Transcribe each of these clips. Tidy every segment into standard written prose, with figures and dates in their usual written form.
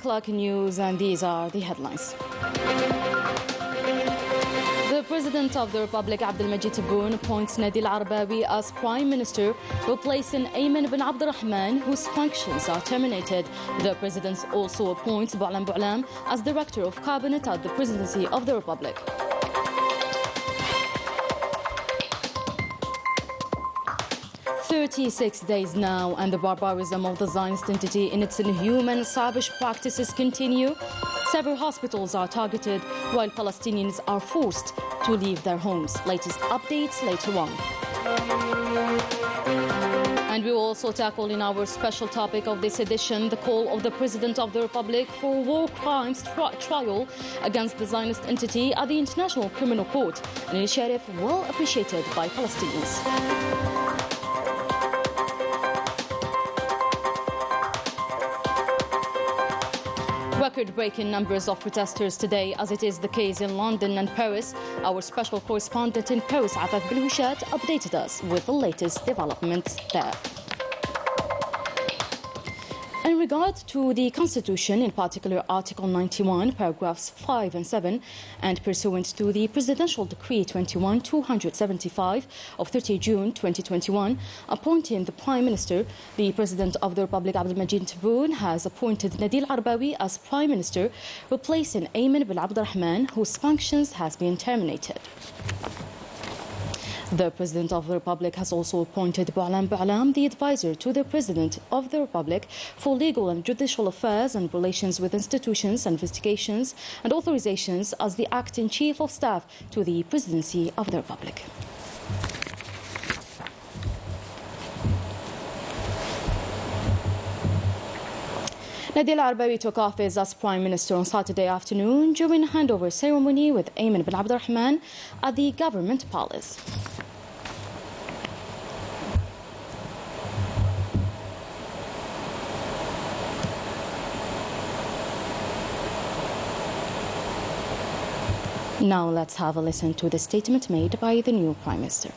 o'clock news, and these are the headlines. The President of the Republic, Abdelmajid Tebboune, appoints Nabil Arbawi as Prime Minister, replacing Ayman bin Abdurrahman, whose functions are terminated. The President also appoints Boualam Boualam as Director of Cabinet at the Presidency of the Republic. "36 days now, and the barbarism of the Zionist entity in its inhuman, savage practices continue. Several hospitals are targeted, while Palestinians are forced to leave their homes." Latest updates later on. And we will also tackle in our special topic of this edition the call of the President of the Republic for war crimes trial against the Zionist entity at the International Criminal Court, an initiative well appreciated by Palestinians. Record-breaking numbers of protesters today, as it is the case in London and Paris. Our special correspondent in Paris, Afaf Belhouchat, updated us with the latest developments there. In regard to the Constitution, in particular Article 91, paragraphs 5 and 7, and pursuant to the Presidential Decree 21-275 of 30 June 2021, appointing the Prime Minister, the President of the Republic, Abdelmajid Tebboune, has appointed Nabil Arbawi as Prime Minister, replacing Ayman bin Abdurrahman, whose functions has been terminated. The President of the Republic has also appointed Boualam Boualam, the advisor to the President of the Republic for legal and judicial affairs and relations with institutions, investigations and authorizations, as the acting Chief of Staff to the Presidency of the Republic. Nabil Arbawi took office as Prime Minister on Saturday afternoon during a handover ceremony with Ayman bin Abdurrahman at the Government Palace. Now let's have a listen to the statement made by the new Prime Minister.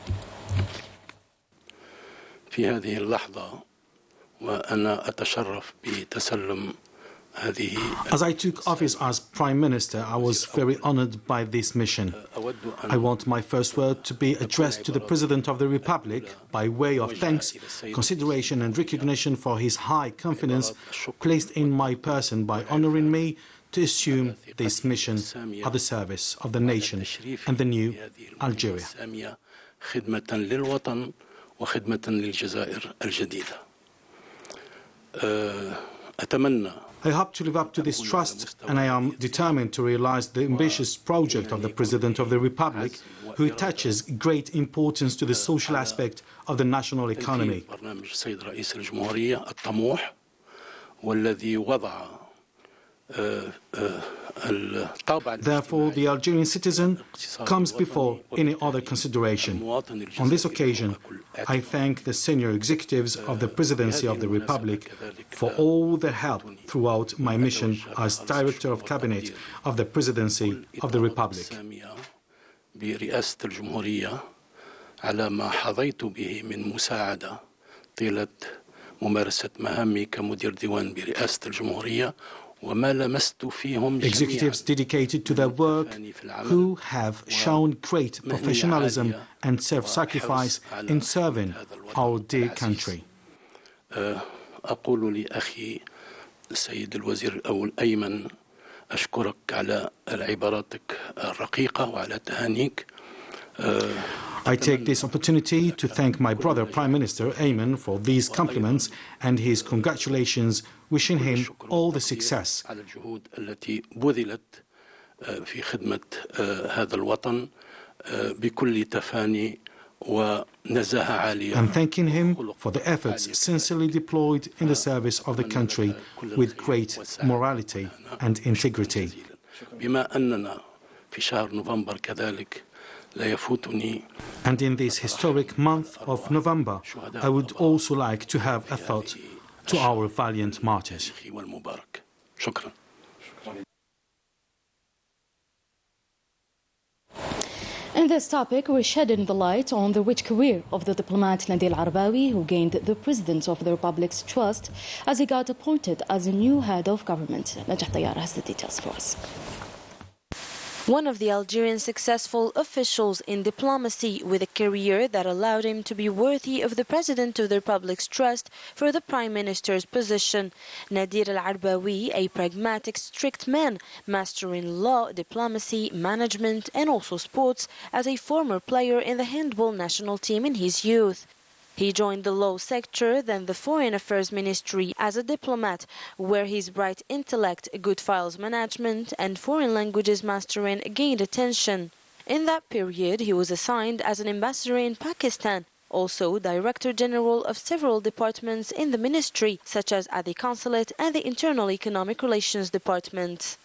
في هذه اللحظة وأنا أتشرف بتسلم هذه. As I took office as Prime Minister, I was very honored by this mission. I want my first word to be addressed to the President of the Republic by way of thanks, consideration and recognition for his high confidence placed in my person by honoring me to assume this mission at the service of the nation and the new Algeria. خدمة للوطن وخدمة للجزائر الجديدة. أتمنى. I hope to live up to this trust, and I am determined to realize the ambitious project of the President of the Republic, who attaches great importance to the social aspect of the national economy. Therefore, the Algerian citizen comes before any other consideration. On this occasion, I thank the senior executives of the Presidency of the Republic for all their help throughout my mission as Director of Cabinet of the Presidency of the Republic. برئاسة الجمهورية على ما حظيت به من مساعدة طيلة ممارسة مهامي كمدير ديوان برئاسة الجمهورية. Executives dedicated to their work who have shown great professionalism and self-sacrifice in serving our dear country. أقول لأخي السيد الوزير الأول أيمن أشكرك على عباراتك الرقيقة وعلى تهانيك. I take this opportunity to thank my brother Prime Minister Ayman for these compliments and his congratulations, wishing him all the success. على الجهود التي بذلت في خدمة هذا الوطن بكل تفاني ونزاهة عالية. And thanking him for the efforts sincerely deployed in the service of the country with great morality and integrity. بما أننا في شهر نوفمبر كذلك. And in this historic month of November, I would also like to have a thought to our valiant martyrs. In this topic, we're shedding the light on the rich career of the diplomat Nadir Al-Arbawi, who gained the President of the Republic's trust as he got appointed as a new head of government. Najah Tayyar has the details for us. One of the Algerian successful officials in diplomacy with a career that allowed him to be worthy of the President of the Republic's trust for the Prime Minister's position. Nadir Al-Arbawi, a pragmatic, strict man, mastering law, diplomacy, management and also sports as a former player in the handball national team in his youth. He joined the law sector, then the Foreign Affairs Ministry as a diplomat, where his bright intellect, good files management and foreign languages mastering gained attention. In that period, he was assigned as an ambassador in Pakistan, also Director General of several departments in the ministry, such as at the Consulate and the Internal Economic Relations Department.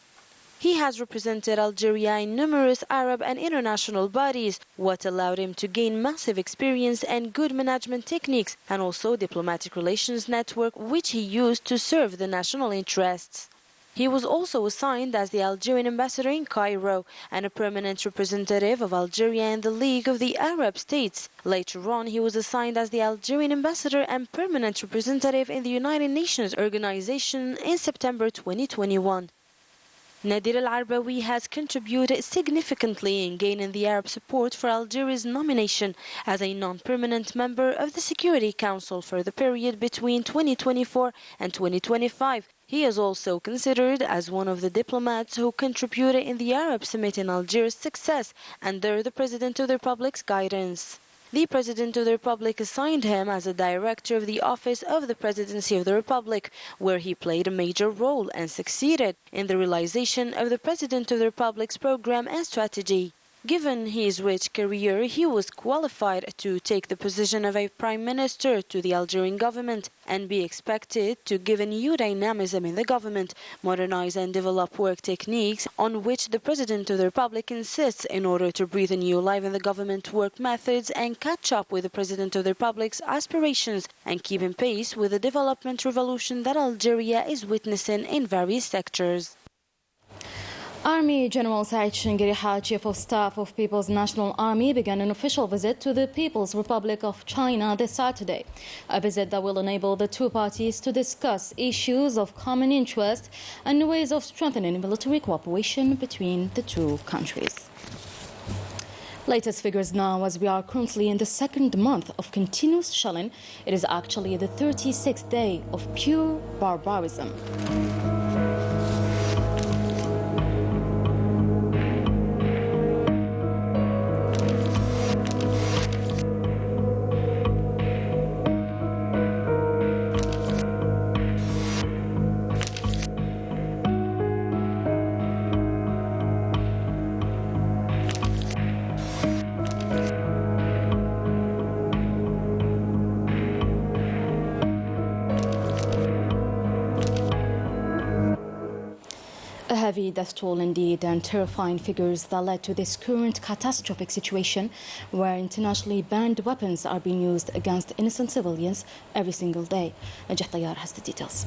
He has represented Algeria in numerous Arab and international bodies, what allowed him to gain massive experience and good management techniques, and also diplomatic relations network, which he used to serve the national interests. He was also assigned as the Algerian ambassador in Cairo and a permanent representative of Algeria in the League of the Arab States. Later on, he was assigned as the Algerian ambassador and permanent representative in the United Nations Organization in September 2021. Nadir Al-Arbawi has contributed significantly in gaining the Arab support for Algeria's nomination as a non-permanent member of the Security Council for the period between 2024 and 2025. He is also considered as one of the diplomats who contributed in the Arab Summit in Algiers' success under the President of the Republic's guidance. The President of the Republic assigned him as a director of the Office of the Presidency of the Republic, where he played a major role and succeeded in the realization of the President of the Republic's program and strategy. Given his rich career, he was qualified to take the position of a prime minister to the Algerian government and be expected to give a new dynamism in the government, modernize and develop work techniques on which the President of the Republic insists in order to breathe a new life in the government work methods and catch up with the President of the Republic's aspirations and keep in pace with the development revolution that Algeria is witnessing in various sectors. Army General Said Shingiriha, Chief of Staff of People's National Army, began an official visit to the People's Republic of China this Saturday, a visit that will enable the two parties to discuss issues of common interest and ways of strengthening military cooperation between the two countries. Latest figures now, as we are currently in the second month of continuous shelling. It is actually the 36th day of pure barbarism. A heavy death toll indeed, and terrifying figures that led to this current catastrophic situation where internationally banned weapons are being used against innocent civilians every single day. Najah Tayyar has the details.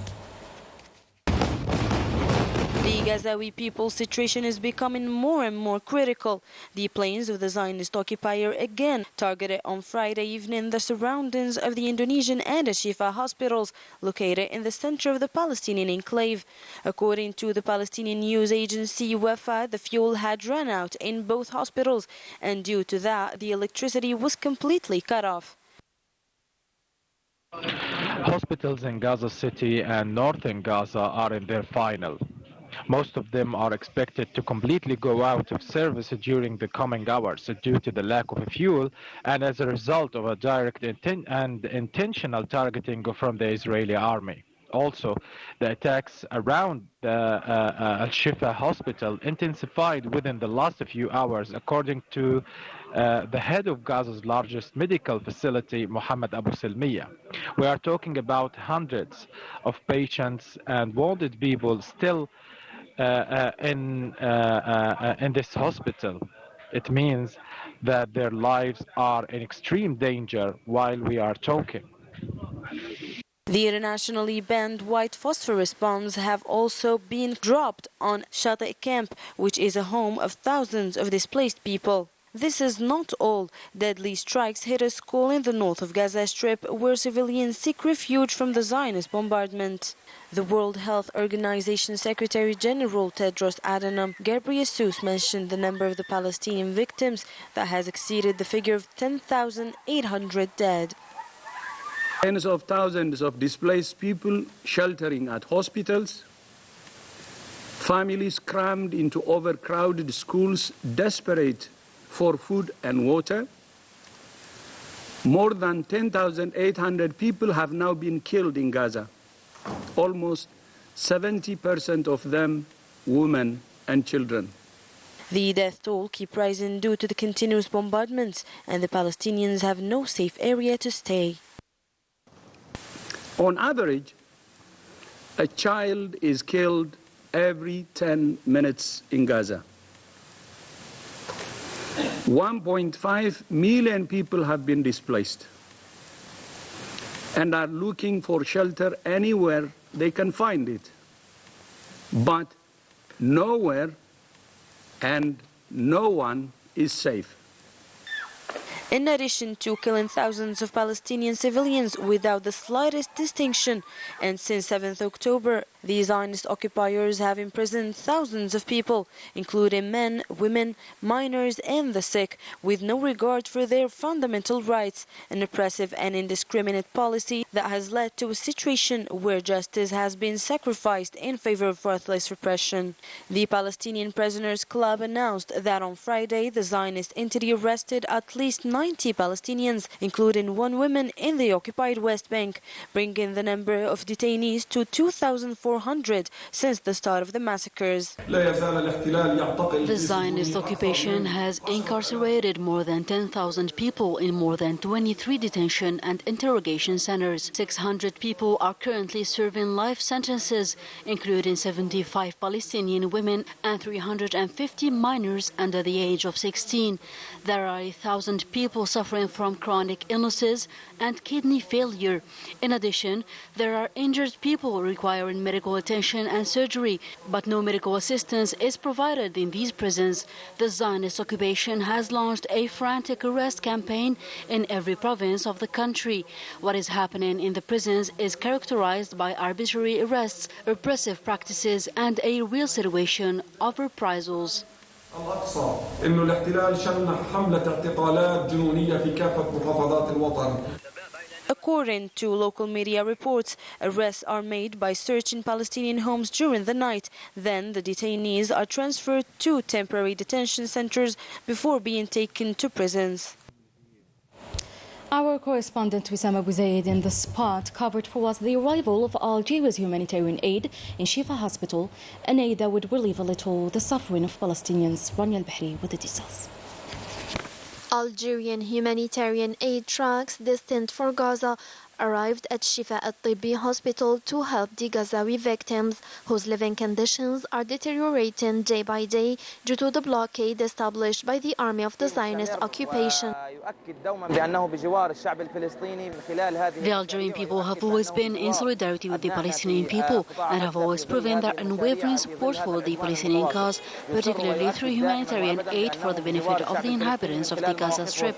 The Gazawi people's situation is becoming more and more critical. The planes of the Zionist occupier again targeted on Friday evening the surroundings of the Indonesian and Shifa hospitals located in the center of the Palestinian enclave. According to the Palestinian news agency Wafa, the fuel had run out in both hospitals, and due to that, the electricity was completely cut off. Hospitals in Gaza City and northern Gaza are in their final. Most of them are expected to completely go out of service during the coming hours due to the lack of fuel and as a result of a direct and intentional targeting from the Israeli army. Also, the attacks around the Al-Shifa hospital intensified within the last few hours, according to the head of Gaza's largest medical facility, Mohammed Abu Salmiya. We are talking about hundreds of patients and wounded people still in this hospital. It means that their lives are in extreme danger while we are talking. The internationally banned white phosphorus bombs have also been dropped on Shati camp, which is a home of thousands of displaced people. This is not all. Deadly strikes hit a school in the north of Gaza Strip where civilians seek refuge from the Zionist bombardment. The World Health Organization Secretary General Tedros Adhanom Ghebreyesus mentioned the number of the Palestinian victims that has exceeded the figure of 10,800 dead. Tens of thousands of displaced people sheltering at hospitals, families crammed into overcrowded schools, desperate for food and water. More than 10,800 people have now been killed in Gaza. Almost 70% of them women and children. The death toll keeps rising due to the continuous bombardments, and the Palestinians have no safe area to stay. On average, a child is killed every 10 minutes in Gaza. 1.5 million people have been displaced and are looking for shelter anywhere they can find it. But nowhere and no one is safe. In addition to killing thousands of Palestinian civilians without the slightest distinction, and since 7th October, the Zionist occupiers have imprisoned thousands of people, including men, women, minors, and the sick, with no regard for their fundamental rights, an oppressive and indiscriminate policy that has led to a situation where justice has been sacrificed in favor of ruthless repression. The Palestinian Prisoners Club announced that on Friday, the Zionist entity arrested at least 90 Palestinians, including one woman in the occupied West Bank, bringing the number of detainees to 2,400 since the start of the massacres. The Zionist occupation has incarcerated more than 10,000 people in more than 23 detention and interrogation centers. 600 people are currently serving life sentences, including 75 Palestinian women and 350 minors under the age of 16. There are 1,000 people suffering from chronic illnesses and kidney failure. In addition, there are injured people requiring medical attention and surgery, but no medical assistance is provided in these prisons. The Zionist occupation has launched a frantic arrest campaign in every province of the country. What is happening in the prisons is characterized by arbitrary arrests, repressive practices, and a real situation of reprisals. الأقصى إنه الاحتلال شن حملة اعتقالات جنونية في كافة محافظات الوطن. According to local media reports, arrests are made by searching Palestinian homes during the night. Then the detainees are transferred to temporary detention centers before being taken to prisons. Our correspondent Wissam Abu Zaid in the spot covered for us the arrival of Algeria's humanitarian aid in Shifa Hospital, an aid that would relieve a little the suffering of Palestinians. Rania Al-Bahri with the details. Algerian humanitarian aid trucks destined for Gaza arrived at Shifa al-Tibbi hospital to help the Gazawi victims whose living conditions are deteriorating day by day due to the blockade established by the army of the Zionist occupation. The Algerian people have always been in solidarity with the Palestinian people and have always proven their unwavering support for the Palestinian cause, particularly through humanitarian aid for the benefit of the inhabitants of the Gaza Strip.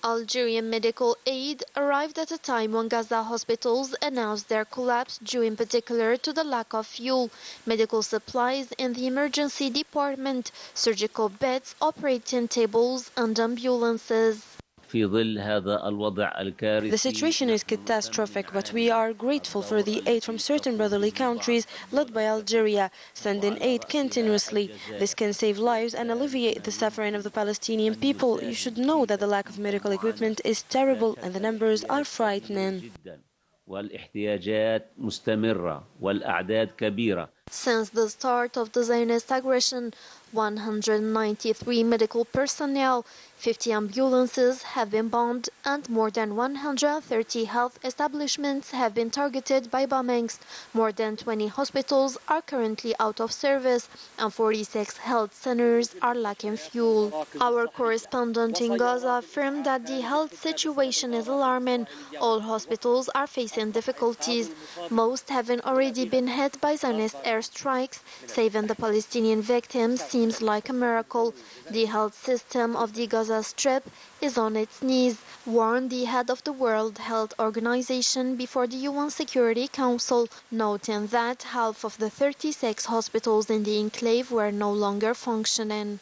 Algerian medical aid arrived at a time when Gaza hospitals announced their collapse due in particular to the lack of fuel, medical supplies in the emergency department, surgical beds, operating tables and ambulances. The situation is catastrophic, but we are grateful for the aid from certain brotherly countries led by Algeria, sending aid continuously. This can save lives and alleviate the suffering of the Palestinian people. You should know that the lack of medical equipment is terrible and the numbers are frightening. Since the start of the Zionist aggression, 193 medical personnel, 50 ambulances have been bombed and more than 130 health establishments have been targeted by bombings. More than 20 hospitals are currently out of service and 46 health centers are lacking fuel. Our correspondent in Gaza affirmed that the health situation is alarming. All hospitals are facing difficulties. Most having already been hit by Zionist airstrikes. Saving the Palestinian victims seems like a miracle. The health system of the Gaza Strip is on its knees, warned the head of the World Health Organization before the UN Security Council, noting that half of the 36 hospitals in the enclave were no longer functioning.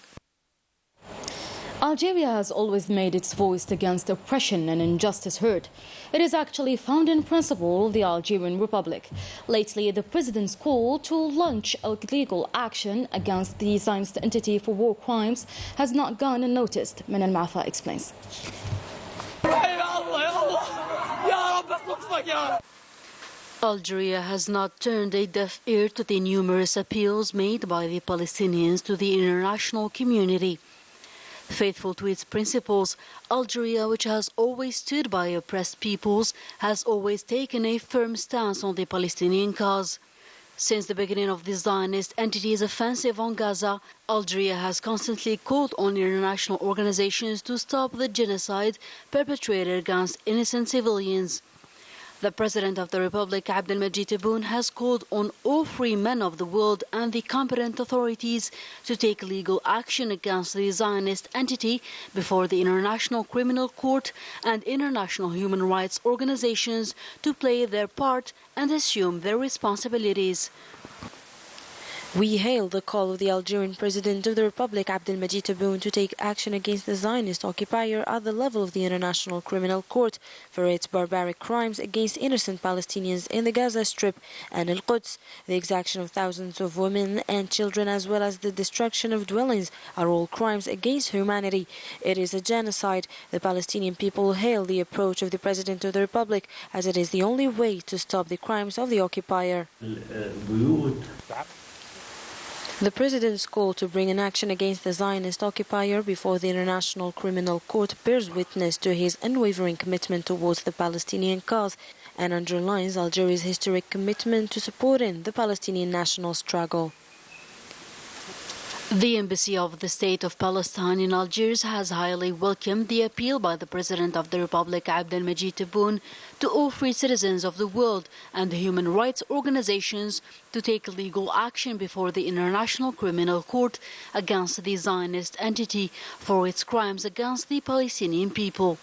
Algeria has always made its voice against oppression and injustice heard. It is actually founding principle of the Algerian Republic. Lately, the president's call to launch a legal action against the Zionist entity for war crimes has not gone unnoticed. Min Al-Mafa explains. Algeria has not turned a deaf ear to the numerous appeals made by the Palestinians to the international community. Faithful to its principles, Algeria, which has always stood by oppressed peoples, has always taken a firm stance on the Palestinian cause. Since the beginning of the Zionist entity's offensive on Gaza, Algeria has constantly called on international organizations to stop the genocide perpetrated against innocent civilians. The President of the Republic, Abdelmajid Tebboune, has called on all free men of the world and the competent authorities to take legal action against the Zionist entity before the International Criminal Court and international human rights organizations to play their part and assume their responsibilities. We hail the call of the Algerian President of the Republic, Abdelmajid Tebboune, to take action against the Zionist occupier at the level of the International Criminal Court for its barbaric crimes against innocent Palestinians in the Gaza Strip and Al-Quds. The exaction of thousands of women and children, as well as the destruction of dwellings, are all crimes against humanity. It is a genocide. The Palestinian people hail the approach of the President of the Republic, as it is the only way to stop the crimes of the occupier. The President's call to bring an action against the Zionist occupier before the International Criminal Court bears witness to his unwavering commitment towards the Palestinian cause and underlines Algeria's historic commitment to supporting the Palestinian national struggle. The Embassy of the State of Palestine in Algiers has highly welcomed the appeal by the President of the Republic, Abdelmajid Tebboune, to all free citizens of the world and the human rights organizations to take legal action before the International Criminal Court against the Zionist entity for its crimes against the Palestinian people.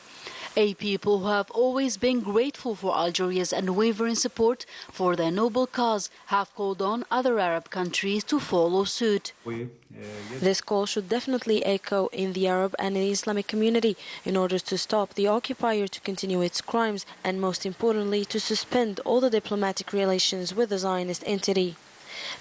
A people who have always been grateful for Algeria's unwavering support for their noble cause have called on other Arab countries to follow suit. This call should definitely echo in the Arab and the Islamic community in order to stop the occupier to continue its crimes and, most importantly, to suspend all the diplomatic relations with the Zionist entity.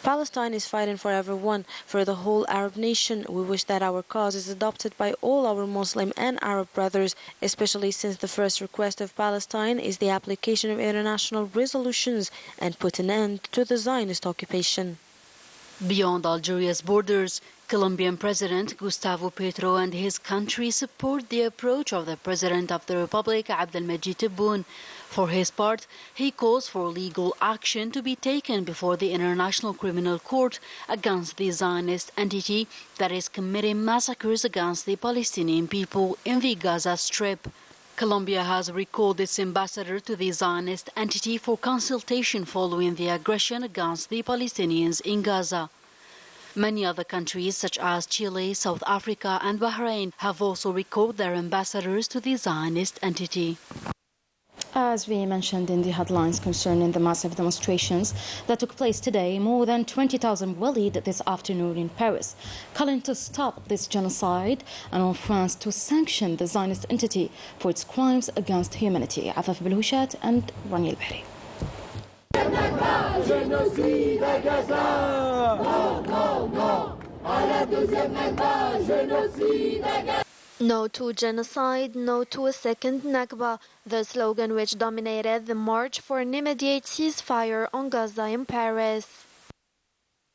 Palestine is fighting for everyone, for the whole Arab nation. We wish that our cause is adopted by all our Muslim and Arab brothers, especially since the first request of Palestine is the application of international resolutions and put an end to the Zionist occupation. Beyond Algeria's borders, Colombian President Gustavo Petro and his country support the approach of the President of the Republic, Abdelmajid Tebboune. For his part, he calls for legal action to be taken before the International Criminal Court against the Zionist entity that is committing massacres against the Palestinian people in the Gaza Strip. Colombia has recalled its ambassador to the Zionist entity for consultation following the aggression against the Palestinians in Gaza. Many other countries, such as Chile, South Africa and Bahrain, have also recalled their ambassadors to the Zionist entity. As we mentioned in the headlines concerning the massive demonstrations that took place today, more than 20,000 rallied this afternoon in Paris, calling to stop this genocide and on France to sanction the Zionist entity for its crimes against humanity. Afaf Belhushat and Rani El-Bahri. No to genocide, no to a second Nakba, the slogan which dominated the march for an immediate ceasefire on Gaza in Paris.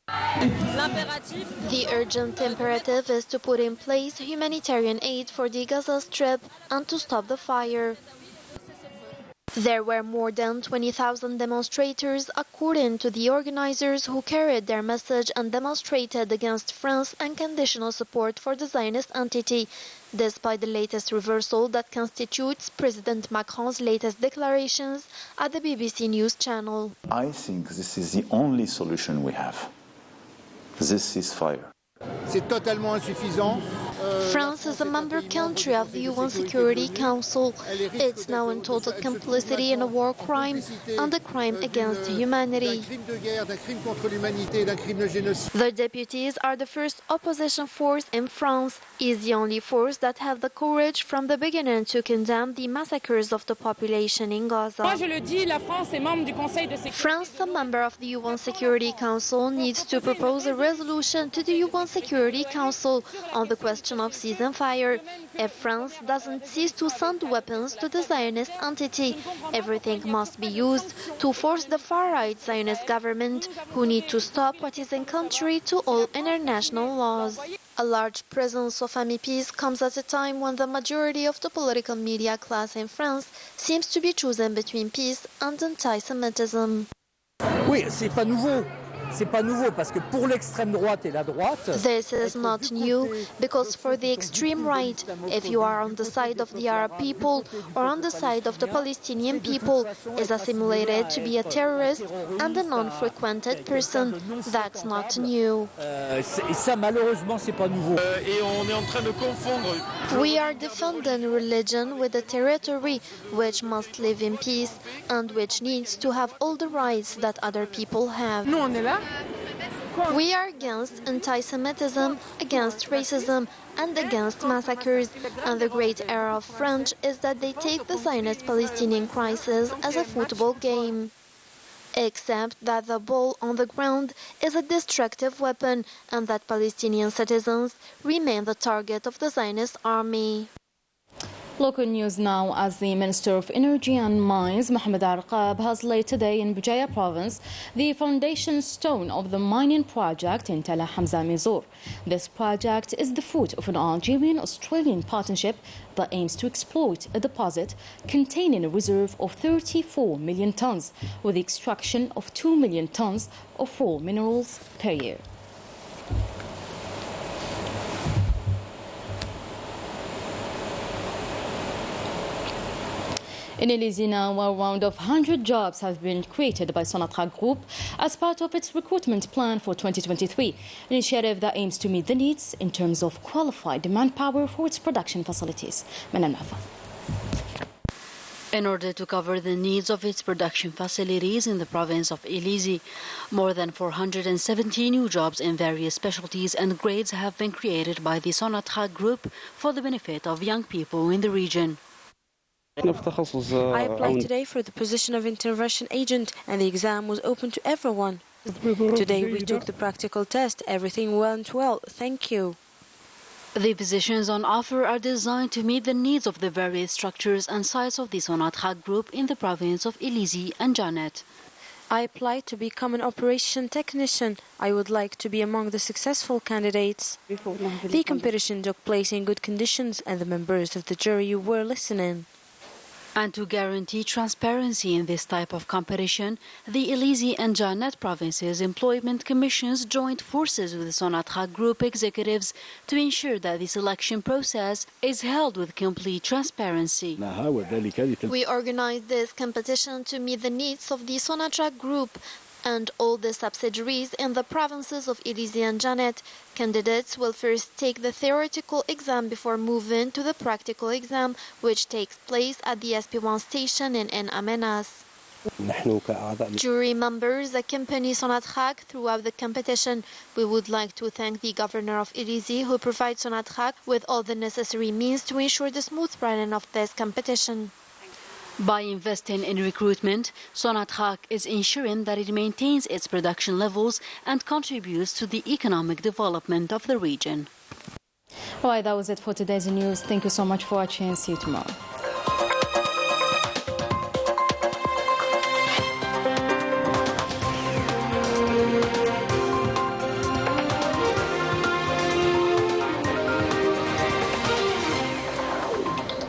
The urgent imperative is to put in place humanitarian aid for the Gaza Strip and to stop the fire. There were more than 20,000 demonstrators, according to the organizers, who carried their message and demonstrated against France unconditional support for the Zionist entity, despite the latest reversal that constitutes President Macron's latest declarations at the BBC News channel. I think this is the only solution we have. This is fire. C'est totalement insuffisant. France is a member country of the UN Security Council. It's now in total complicity in a war crime and a crime against humanity. The deputies are the first opposition force in France, is the only force that have the courage from the beginning to condemn the massacres of the population in Gaza. France, a member of the UN Security Council, needs to propose a resolution to the UN Security Council on the question of ceasefire. If France doesn't cease to send weapons to the Zionist entity, everything must be used to force the far-right Zionist government, who need to stop what is in contrary to all international laws. A large presence of MEPs comes at a time when the majority of the political media class in France seems to be choosing between peace and anti-Semitism. Oui, c'est pas nouveau. C'est pas nouveau parce que pour l'extrême droite et la droite. This is not new because for the extreme right, if you are on the side of the Arab people or on the side of the Palestinian people, is assimilated to be a terrorist and a non-frequented person. That's not new. Et ça malheureusement c'est pas nouveau. Et on est en train de confondre. We are defending religion with a territory which must live in peace and which needs to have all the rights that other people have. Nous on est là. We are against anti-Semitism, against racism, and against massacres. And the great error of French is that they take the Zionist-Palestinian crisis as a football game. Except that the ball on the ground is a destructive weapon and that Palestinian citizens remain the target of the Zionist army. Local news now, as the Minister of Energy and Mines, Mohamed Arqab, has laid today in Bujaya province the foundation stone of the mining project in Tala Hamza Mizor. This project is the fruit of an Algerian-Australian partnership that aims to exploit a deposit containing a reserve of 34 million tons with the extraction of 2 million tons of raw minerals per year. In Elysee now, around 100 jobs have been created by Sonatrach Group as part of its recruitment plan for 2023, an initiative that aims to meet the needs in terms of qualified manpower for its production facilities. In order to cover the needs of its production facilities in the province of Elysee, more than 470 new jobs in various specialties and grades have been created by the Sonatrach Group for the benefit of young people in the region. I applied today for the position of intervention agent and the exam was open to everyone. Today we took the practical test. Everything went well. Thank you. The positions on offer are designed to meet the needs of the various structures and sites of the Sonatrach Group in the province of Elysee and Janet. I applied to become an operation technician. I would like to be among the successful candidates. The competition took place in good conditions and the members of the jury were listening. And to guarantee transparency in this type of competition, the Elysee and Janet provinces employment commissions joined forces with the Sonatrach Group executives to ensure that the selection process is held with complete transparency. We organized this competition to meet the needs of the Sonatrach Group and all the subsidiaries in the provinces of Elysee and Janet. Candidates will first take the theoretical exam before moving to the practical exam, which takes place at the SP1 station in Amenas. Jury members accompany Sonatrach throughout the competition. We would like to thank the governor of Elysee, who provides Sonatrach with all the necessary means to ensure the smooth running of this competition. By investing in recruitment, Sonatrach is ensuring that it maintains its production levels and contributes to the economic development of the region. All right, that was it for today's news. Thank you so much for watching. See you tomorrow.